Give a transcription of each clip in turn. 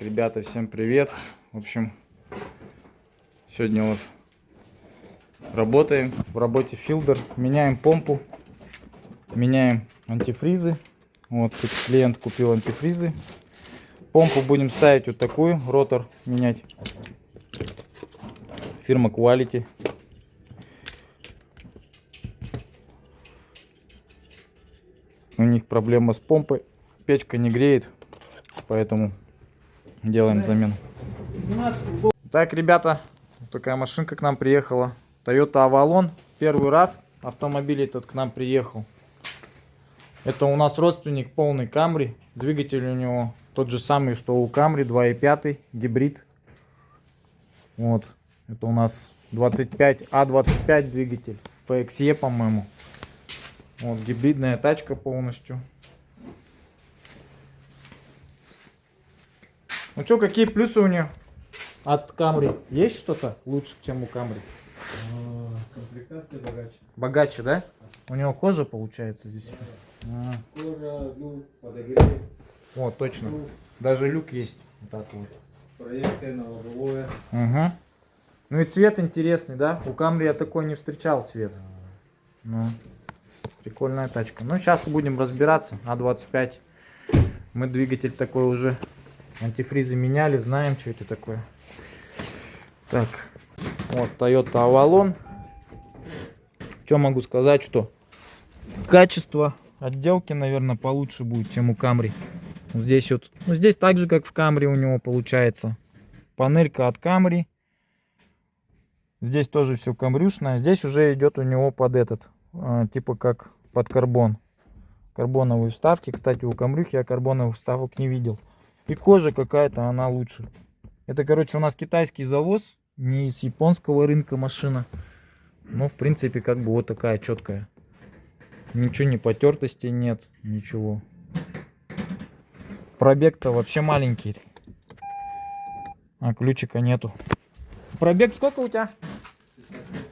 Ребята, всем привет. В общем, сегодня вот работаем. В работе Fielder. Меняем помпу, меняем антифризы. Вот, клиент купил антифризы. Помпу будем ставить вот такую, ротор менять. Фирма Quality. У них проблема с помпой. Печка не греет, поэтому делаем замену. Так, ребята, вот такая машинка к нам приехала. Toyota Avalon. Первый раз автомобиль этот к нам приехал. Это у нас родственник полный Camry. Двигатель у него тот же самый, что у Camry, 2.5 гибрид. Вот. Это у нас 25А25 двигатель. FXE, по-моему. Вот гибридная тачка полностью. Ну что, какие плюсы у нее от Camry? Есть что-то лучше, чем у Camry? Комплектация богаче. Богаче, да? У него кожа получается здесь. Кожа, люк, подогрев. О, точно. Даже люк есть. Вот так вот. Проекция на лобовое. Угу. Ну и цвет интересный, да? У Camry я такой не встречал цвет. Ну, прикольная тачка. Ну, сейчас будем разбираться. А25. Мы двигатель такой уже. Антифризы меняли, знаем, что это такое. Так. Вот Toyota Avalon. Что могу сказать, что качество отделки, наверное, получше будет, чем у Camry. Здесь вот, ну здесь так же, как в Camry у него получается. Панелька от Camry. Здесь тоже все камрюшное. Здесь уже идет у него под этот, типа как под карбон. Карбоновые вставки. Кстати, у Камрюхи я карбоновых вставок не видел. И кожа какая-то, она лучше. Это, короче, у нас китайский завоз. Не с японского рынка машина. Но, в принципе, как бы вот такая четкая. Ничего, не потертости нет, ничего. Пробег-то вообще маленький. А ключика нету. Пробег сколько у тебя?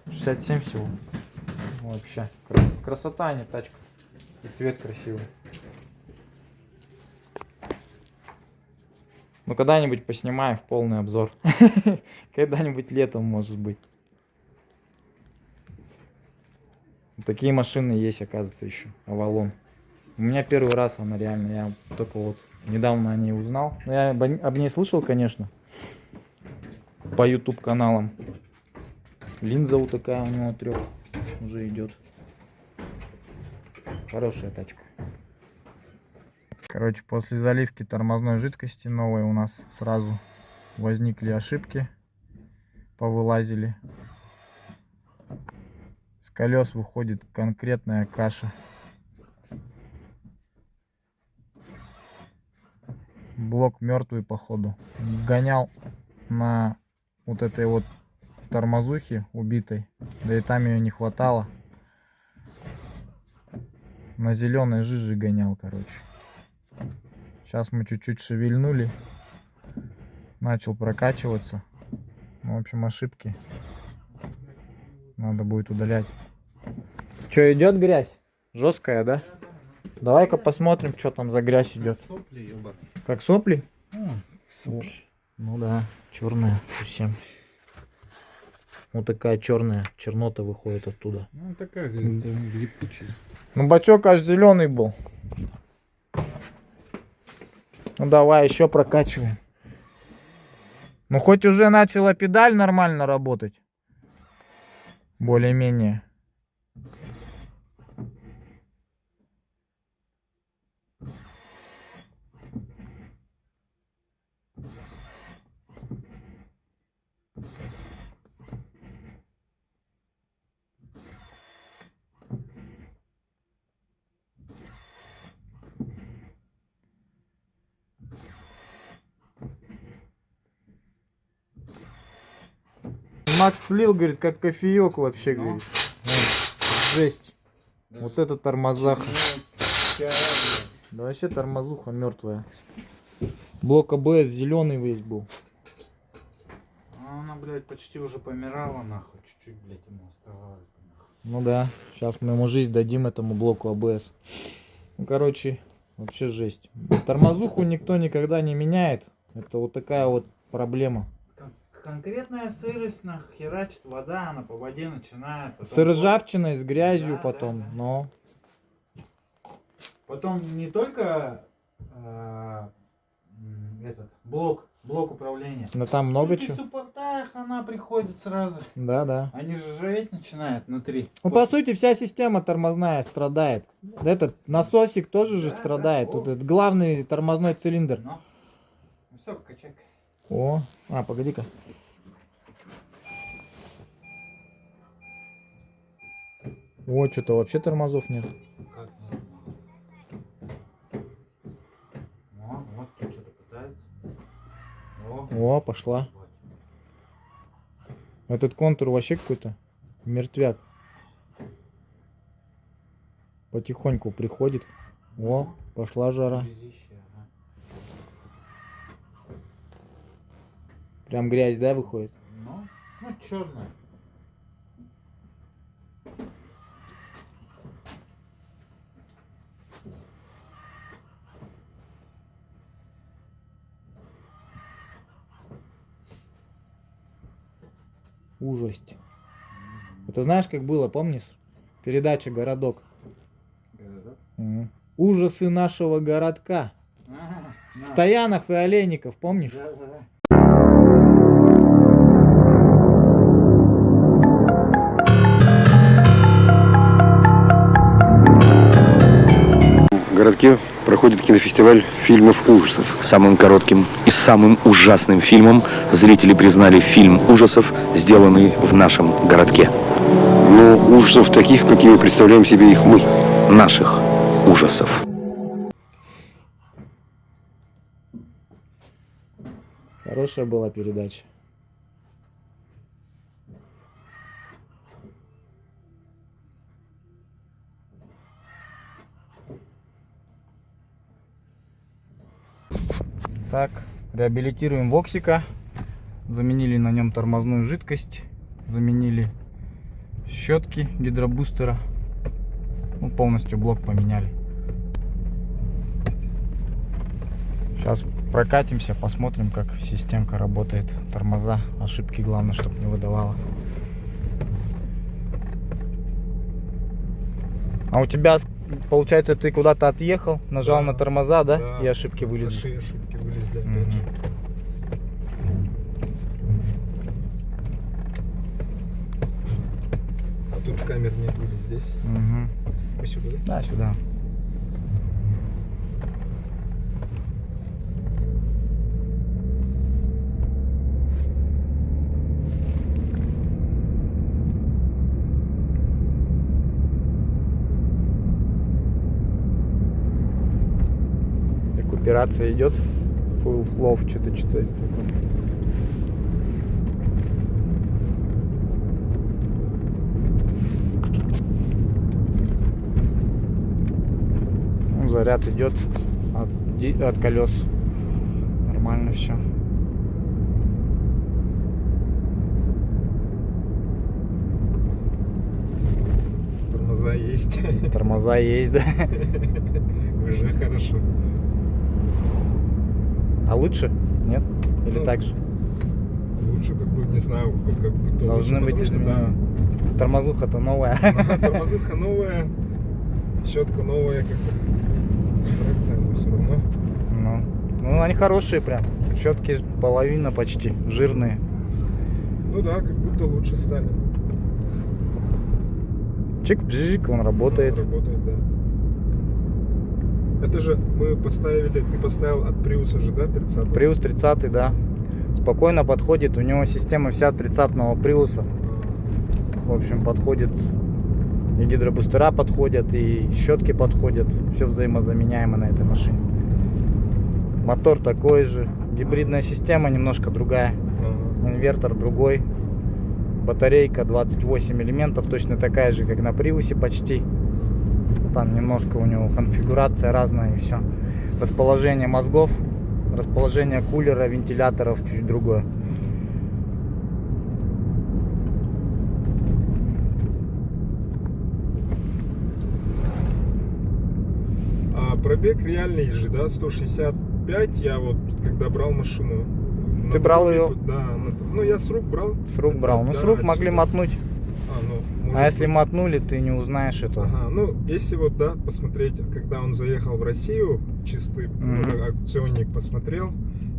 67 всего. Вообще. Красота, а не тачка. И цвет красивый. Ну, когда-нибудь поснимаем в полный обзор. Когда-нибудь летом, может быть. Такие машины есть, оказывается, еще. Avalon. У меня первый раз она реально. Я только вот недавно о ней узнал. Но я об ней слышал, конечно. По YouTube каналам. Линза вот такая у него 3 уже идет. Хорошая тачка. Короче, после заливки тормозной жидкости новой у нас сразу возникли ошибки. Повылазили. С колес выходит конкретная каша. Блок мертвый, походу. Гонял на вот этой вот тормозухе убитой. Да и там ее не хватало. На зеленой жиже гонял, короче. Сейчас мы чуть-чуть шевельнули. Начал прокачиваться. В общем, ошибки. Надо будет удалять. Что, идет грязь? Жесткая, да? Давай-ка посмотрим, что там за грязь идет. Сопли, ёба. Как сопли? Сопли. Ну да, черная совсем. Вот такая черная чернота выходит оттуда. Ну такая, говорит, липучая. Ну бачок аж зеленый был. Ну давай еще прокачиваем. Ну хоть уже начала педаль нормально работать. Более-менее. Макс слил, говорит, как кофеек вообще, говорит. Жесть. Вот это тормозаха. Да вообще тормозуха мертвая. Блок АБС зеленый весь был. Она, блядь, почти уже помирала, нахуй. Чуть-чуть, блядь, ему оставалось. Ну да, сейчас мы ему жизнь дадим, этому блоку АБС. Ну короче, вообще жесть. Тормозуху никто никогда не меняет. Это вот такая вот проблема. Конкретная сырость нахерачит вода, она по воде начинает. С ржавчиной, с грязью Да, потом, да, да. но... Потом не только блок управления. Но там много При чего. суппортах она приходит сразу. Да, да. Они же ржаветь начинают внутри. Ну, по сути, вся система тормозная страдает. Этот насосик тоже же Да, страдает. да. Тут этот главный тормозной цилиндр. Ну все, качай. О, погоди-ка. О, что-то вообще тормозов нет. Как нет? Вот тут что-то пытается. О, пошла. Этот контур вообще какой-то мертвяк. Потихоньку приходит. О, пошла жара. Грязище, ага. Прям грязь, да, выходит? Ну черная. Ужасть. Это знаешь, как было, помнишь? Передача «Городок». Мгм. Ужасы нашего городка. Ага, Стоянов и Олейников, помнишь? да, да, да. В городке проходит кинофестиваль фильмов ужасов. Самым коротким и самым ужасным фильмом зрители признали фильм ужасов, сделанный в нашем городке. Но ужасов таких, какими представляем себе их мы. Наших ужасов. Хорошая была передача. Так, реабилитируем Воксика. Заменили на нем тормозную жидкость. Заменили щетки гидробустера. Ну, полностью блок поменяли. Сейчас прокатимся, посмотрим, как системка работает. Тормоза, ошибки главное, чтобы не выдавала. А у тебя, получается, ты куда-то отъехал, нажал Да, на тормоза, да? да. И ошибки вылезли. Большие ошибки вылезли опять Мгм. же. А тут камер нет, или здесь. Мгм. Мы сюда, да? Да, сюда. Рекуперация идет. Full flow, что-то это такое. Ну, заряд идет от колес. Нормально все. Тормоза есть. Тормоза есть, да? Уже хорошо. А лучше? Нет? Или Ну, так же? Лучше, как бы, не знаю, как будто Должны лучше, быть потому что, изменения. Тормозуха-то новая. да, тормозуха новая, щетка новая, как бы. Проектная, но все равно. Ну, они хорошие прям. Щетки половина почти, жирные. Ну да, как будто лучше стали. Чик-бжик, он работает. Работает, да. Это же мы поставили, ты поставил от Приуса же, да, 30-го? Приус 30, да. Спокойно подходит. У него система вся 30-го Приуса. В общем, подходит. И гидробустера подходят, и щетки подходят. Все взаимозаменяемо на этой машине. Мотор такой же. Гибридная система немножко другая. Ага. Инвертор другой. Батарейка 28 элементов, точно такая же, как на Приусе почти. Там немножко у него конфигурация разная и все. Расположение мозгов, расположение кулера, вентиляторов чуть другое. А пробег реальный же, да, 165 5 я вот, когда брал машину... Ты на брал дроме, её? Да, ну я с рук брал. С рук брал. Ну, Да, с рук могли отсюда. мотнуть. Может А если быть. мотнули, ты не узнаешь этого. Ага, ну, если вот, да, посмотреть, когда он заехал в Россию, чистый Мгм. акционник посмотрел,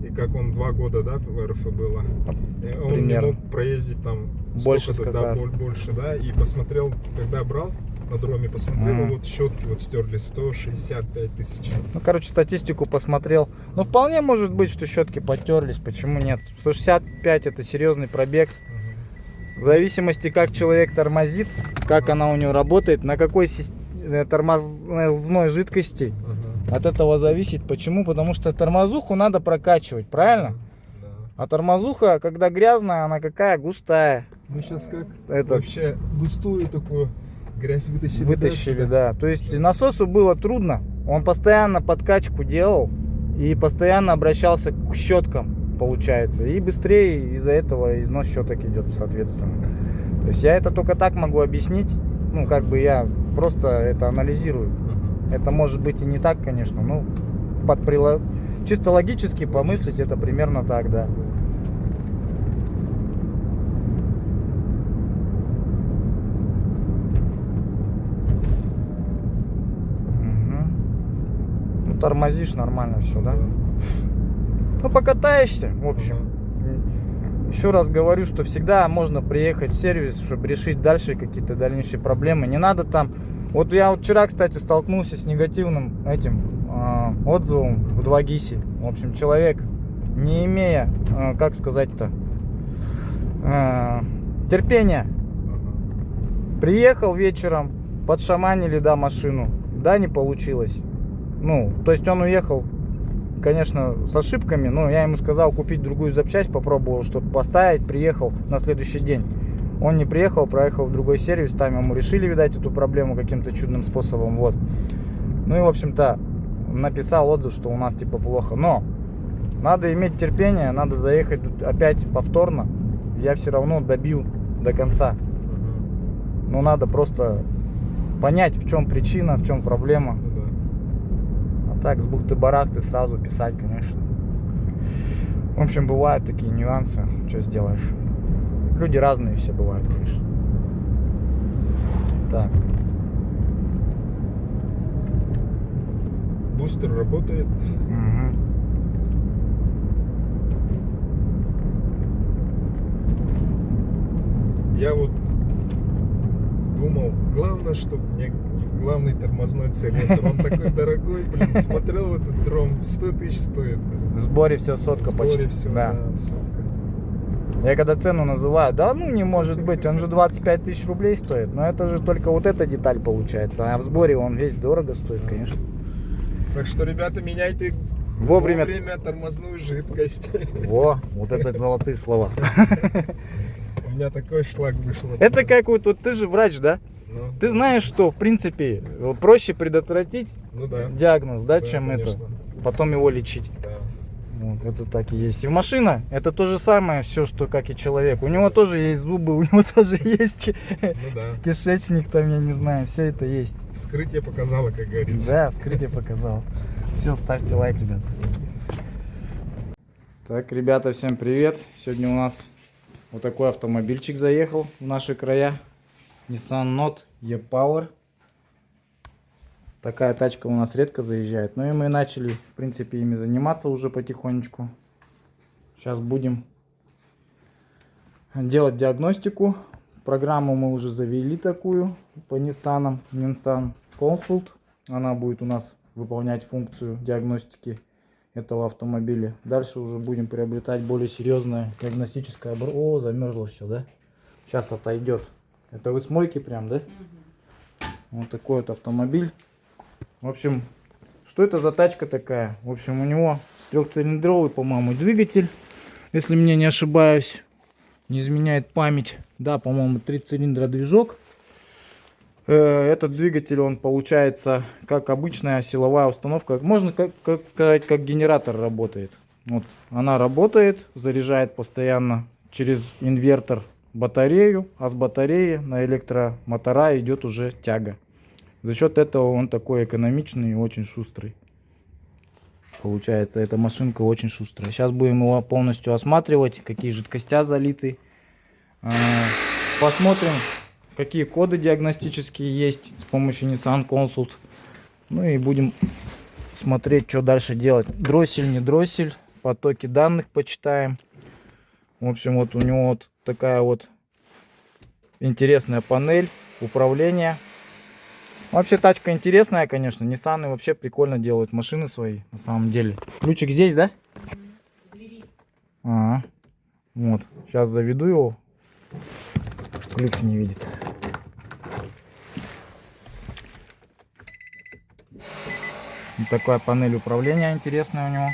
и как он 2 года, да, в РФ было, и он не Примерно. мог проездить там Больше столько-то, да, скакал. больше, да, и посмотрел, когда брал на дроме, посмотрел, Ага. и вот щетки вот стерли 165 тысяч. Ну, короче, статистику посмотрел. Ну, вполне может быть, что щетки потерлись. Почему нет? 165 это серьезный пробег. В зависимости, как человек тормозит, как она у него работает, на какой тормозной жидкости. Ага. От этого зависит. Почему? Потому что тормозуху надо прокачивать, правильно? Да. А тормозуха, когда грязная, она какая? Густая. Мы сейчас как Это- вообще густую такую грязь вытащили. Вытащили, да. То есть насосу было трудно. Он постоянно подкачку делал и постоянно обращался к щеткам, получается. И быстрее из-за этого износ щеток идет, соответственно. То есть я это только так могу объяснить. Ну, как бы я просто это анализирую. Ага. Это может быть и не так, конечно, но чисто логически помыслить это примерно так, да. Мгм. Ну, тормозишь нормально все, да? Ну, покатаешься, в общем. Еще раз говорю, что всегда можно приехать в сервис, чтобы решить дальше какие-то дальнейшие проблемы. Не надо там... Вот я вчера, кстати, столкнулся с негативным этим отзывом в 2GIS. В общем, человек, не имея, как сказать-то, терпения, приехал вечером, подшаманили, да, машину. Да, не получилось. Ну, то есть он уехал, конечно, с ошибками, но я ему сказал купить другую запчасть, попробовал что-то поставить, приехал на следующий день. Он не приехал, проехал в другой сервис, там ему решили, видать, эту проблему каким-то чудным способом, вот. Ну и, в общем-то, написал отзыв, что у нас типа плохо, но надо иметь терпение, надо заехать опять повторно, я все равно добью до конца. Но надо просто понять, в чем причина, в чем проблема. Ну да. А так, с бухты-барахты сразу писать, конечно. В общем, бывают такие нюансы, что сделаешь. Люди разные все бывают, конечно. Так. Бустер работает. Мгм. Я вот думал, главное, чтобы мне главный тормозной цилиндр. Он такой дорогой, блин, смотрел этот дрон, 100 тысяч стоит. В сборе все В сотка сборе почти. всё, Да. да, сотка. Я когда цену называю, да ну не может быть, он же 25 тысяч рублей стоит. Но это же только вот эта деталь получается. А в сборе он весь дорого стоит, конечно. Так что, ребята, меняйте Вовремя. тормозную жидкость. Во, вот это золотые слова. У меня такой шлак вышел. Это как вот ты же врач, да? Ну, Ты знаешь, что в принципе проще предотвратить ну да. диагноз, да, Да, чем конечно. это, потом его лечить. Да. Вот, это так и есть. И машина, это то же самое, все, что как и человек. У него тоже есть зубы, у него тоже есть Ну да. кишечник, там, я не знаю, все это есть. Вскрытие показало, как говорится. Да, вскрытие показал. Все, ставьте лайк, ребят. Так, ребята, всем привет. Сегодня у нас вот такой автомобильчик заехал в наши края. Nissan Note E-Power. Такая тачка у нас редко заезжает. Ну и мы начали, в принципе, ими заниматься уже потихонечку. Сейчас будем делать диагностику. Программу мы уже завели такую по Nissan Consult. Она будет у нас выполнять функцию диагностики этого автомобиля. Дальше уже будем приобретать более серьезное диагностическое оборудование. О, замерзло все, да? Сейчас отойдет. Это вы с мойки прям, да? Вот такой вот автомобиль. В общем, что это за тачка такая? В общем, у него трехцилиндровый, по-моему, двигатель. Если мне не ошибаюсь, не изменяет память. Да, по-моему, 3 цилиндра движок. Этот двигатель, он получается как обычная силовая установка. Можно как сказать, как генератор работает. Вот, она работает, заряжает постоянно через инвертор батарею, а с батареи на электромотора идет уже тяга. За счет этого он такой экономичный и очень шустрый. Получается, эта машинка очень шустрая. Сейчас будем его полностью осматривать, какие жидкостя залиты. Посмотрим, какие коды диагностические есть с помощью Nissan Consult. Ну и будем смотреть, что дальше делать. Дроссель, не дроссель, потоки данных почитаем. В общем, вот у него вот такая вот интересная панель управления. Вообще тачка интересная, конечно. Nissan вообще прикольно делают машины свои, на самом деле. Ключик здесь, да? Ага. Вот. Сейчас заведу его. Ключ не видит. Вот такая панель управления интересная у него.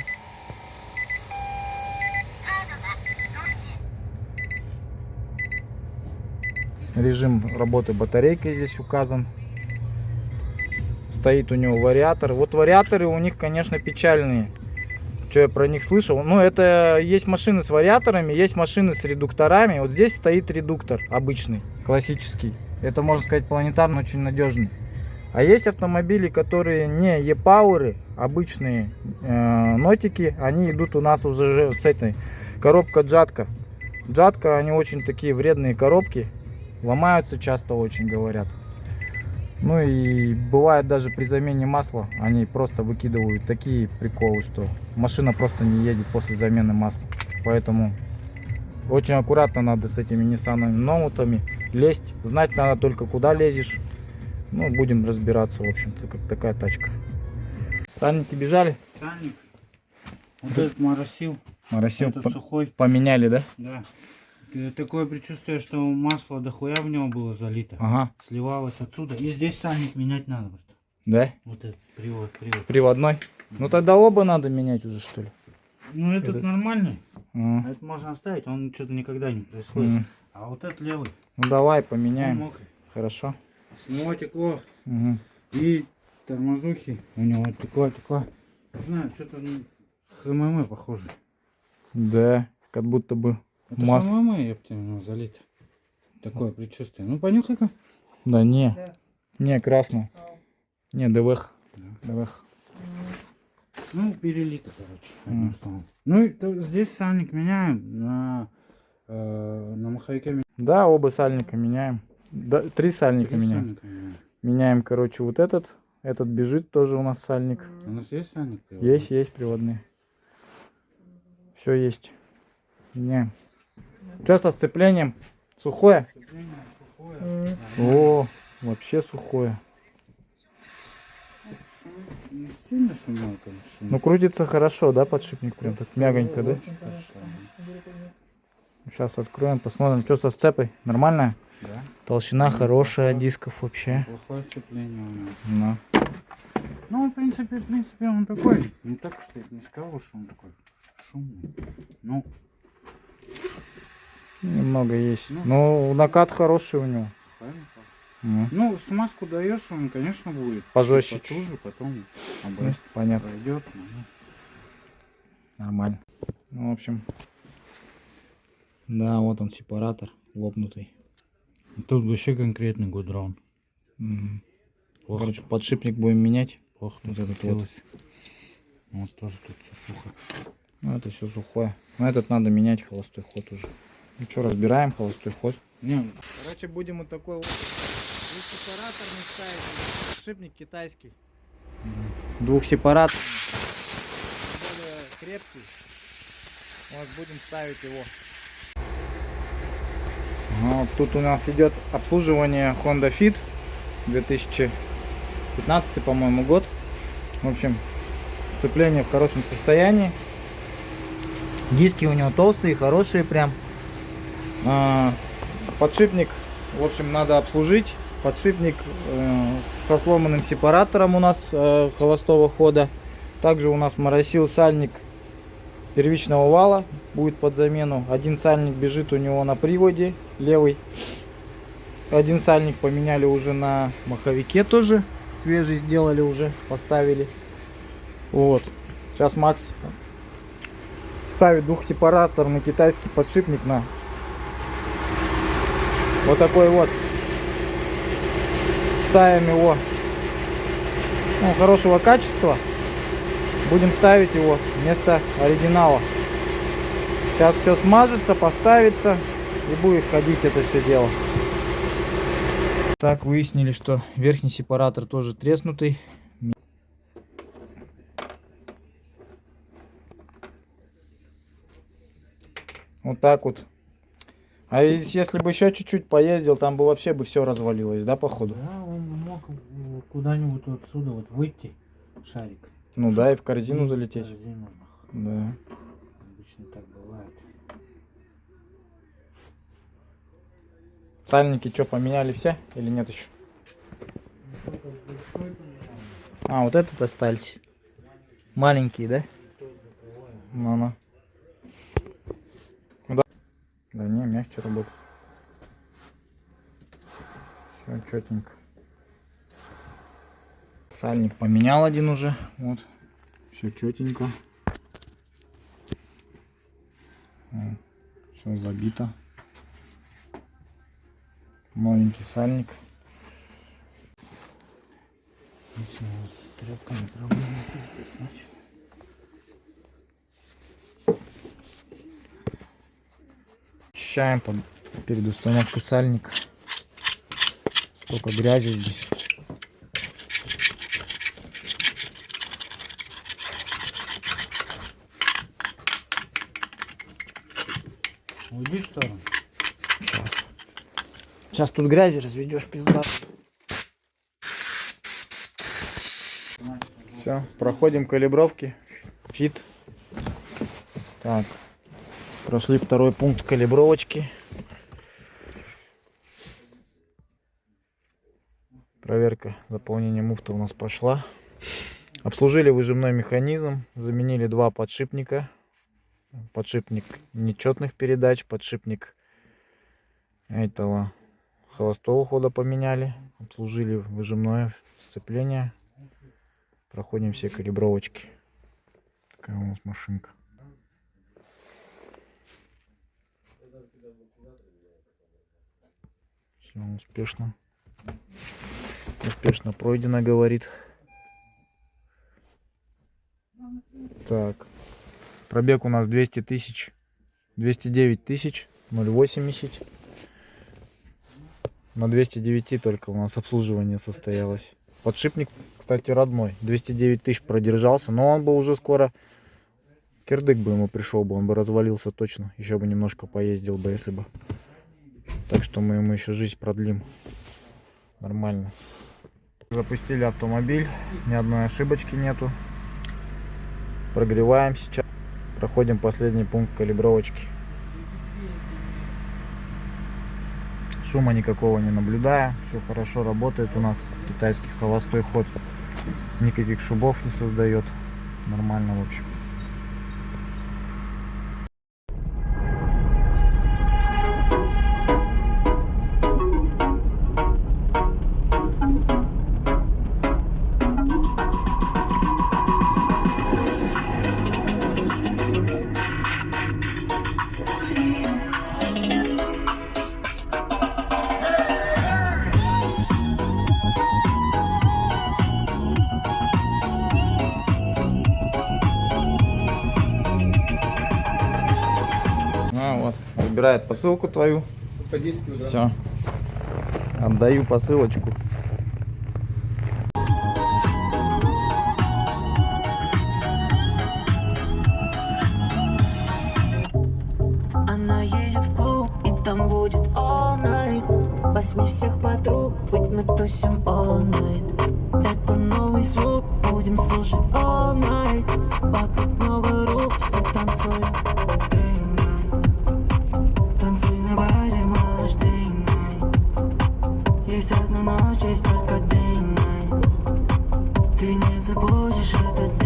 Режим работы батарейкой здесь указан. Стоит у него вариатор. Вот вариаторы у них, конечно, печальные. Что я про них слышал? Ну, это есть машины с вариаторами, есть машины с редукторами. Вот здесь стоит редуктор обычный, классический. Это, можно сказать, планетарно очень надежный. А есть автомобили, которые не e-power, обычные нотики. Они идут у нас уже с этой. Коробка джатка. Джатка, они очень такие вредные коробки. Ломаются часто очень, говорят. Ну и бывает даже при замене масла они просто выкидывают такие приколы, что машина просто не едет после замены масла. Поэтому очень аккуратно надо с этими Nissan ноутами лезть. Знать надо только, куда лезешь. Ну, будем разбираться, в общем-то, как такая тачка. Сальники бежали? Сальник. Вот этот моросил. Моросил, Этот сухой. поменяли, да? Да. Такое предчувствие, что масло дохуя в него было залито. Ага. Сливалось отсюда. И здесь сальник менять надо просто. Да? Вот этот привод. Приводной? Ну тогда оба надо менять уже, что ли? Ну этот нормальный. А. Это можно оставить, он что-то никогда не происходит. А вот этот левый. Ну давай Он поменяем. мокрый. Хорошо. С него текло. Угу. И тормозухи у него текло. Не знаю, что-то ХММ похоже. Да, как будто бы Это масло. ХММ, ептим, залито. Такое предчувствие. Ну понюхай-ка. Да не. Не, красный. Не, ДВХ. ДВХ. Ну, перелито, короче. одним словом. Ну и здесь сальник меняем. На маховике меняем. Да, оба сальника меняем. Да, 3 сальника меняем. Сальника меняем. Меняем, короче, вот этот. Этот бежит тоже у нас сальник. У нас есть сальник? Есть приводные. Все есть. Меняем. Что со сцеплением? Сухое? Сцепление сухое. О, вообще сухое. Не сильно шумел, конечно. Ну крутится хорошо, да, подшипник? Прям так мягонько, да? Очень хорошо. Сейчас откроем, посмотрим, что со сцепой. Нормальная? Да. Толщина хорошая дисков вообще. Плохое сцепление у него. Ну. Ну, в принципе, он такой. Не так, что я не сказал, что он такой шумный. Ну, Немного есть. Ну, накат хороший у него. правильно. Ну, Ну, смазку даешь, он, конечно, будет. Пожестче. Потуже, потом ну, понятно. пройдет. Нормально. Ну, в общем. Да, вот он сепаратор лопнутый. Тут вообще конкретный гудрон. Мгм. Короче, подшипник будем менять. Плохо Вот тут этот хотелось. Вот тоже тут все сухо. Ну, это все сухое. Но этот надо менять, холостой ход уже. Ну что, разбираем холостой ход. Не, Короче, будем вот такой вот двухсепараторный ставить. Подшипник китайский. Двухсепараторный. Более крепкий. Вот будем ставить его. Ну, тут у нас идет обслуживание Honda Fit 2015, по-моему, год. В общем, сцепление в хорошем состоянии. Диски у него толстые, хорошие прям. Подшипник, в общем, надо обслужить. Подшипник со сломанным сепаратором у нас холостого хода. Также у нас моросил сальник первичного вала, будет под замену. Один сальник бежит у него на приводе, левый. Один сальник поменяли уже на маховике тоже. Свежий сделали уже, поставили. Вот. Сейчас Макс ставит двухсепараторный китайский подшипник на вот такой вот. Ставим его, ну, хорошего качества. Будем ставить его вместо оригинала. Сейчас все смажется, поставится и будет ходить это все дело. Так, выяснили, что верхний сепаратор тоже треснутый. Вот так вот. А если бы еще чуть-чуть поездил, там бы вообще бы все развалилось, да, походу? Да, он мог куда-нибудь отсюда вот выйти, шарик. Ну да, и в корзину залететь. В корзину. Да. Обычно так бывает. Сальники что, поменяли все или нет еще? А, вот этот остались. Маленькие, да? Ну-ну. Да. Да не, мягче работает. Все четенько. Сальник поменял один уже. Вот. Все четенько. Все забито. Новенький сальник. С тряпками проблемы пиздец, значит. Очищаем перед установкой сальника. Столько грязи здесь. Уйди в сторону. Сейчас тут грязи разведешь, пизда. Все, проходим калибровки. Фит. Так. Прошли второй пункт калибровочки. Проверка заполнения муфты у нас пошла. Обслужили выжимной механизм. Заменили два подшипника. Подшипник нечетных передач. Подшипник этого холостого хода поменяли. Обслужили выжимное сцепление. Проходим все калибровочки. Такая у нас машинка. Все успешно. Успешно пройдено, говорит. Так. Пробег у нас 200 тысяч. 209 тысяч. 0,80. На 209 только у нас обслуживание состоялось. Подшипник, кстати, родной. 209 тысяч продержался. Но он бы уже скоро... Кирдык бы ему пришел бы. Он бы развалился точно. Еще бы немножко поездил бы, если бы. Так что мы ему еще жизнь продлим. Нормально. Запустили автомобиль. Ни одной ошибочки нету. Прогреваем сейчас. Проходим последний пункт калибровочки. Шума никакого не наблюдаю. Все хорошо работает у нас. Китайский холостой ход. Никаких шумов не создает. Нормально, в общем. Забирает посылку твою. Все. Отдаю посылочку. Она едет в клуб, и там будет all night. Возьми всех подруг, будь мы тусим all night. Это новый звук, будем слушать all night. Вокруг много рук, все танцуют. Танцуй на баре, малыш, day night. Есть одна ночь, есть только day night. Ты не забудешь этот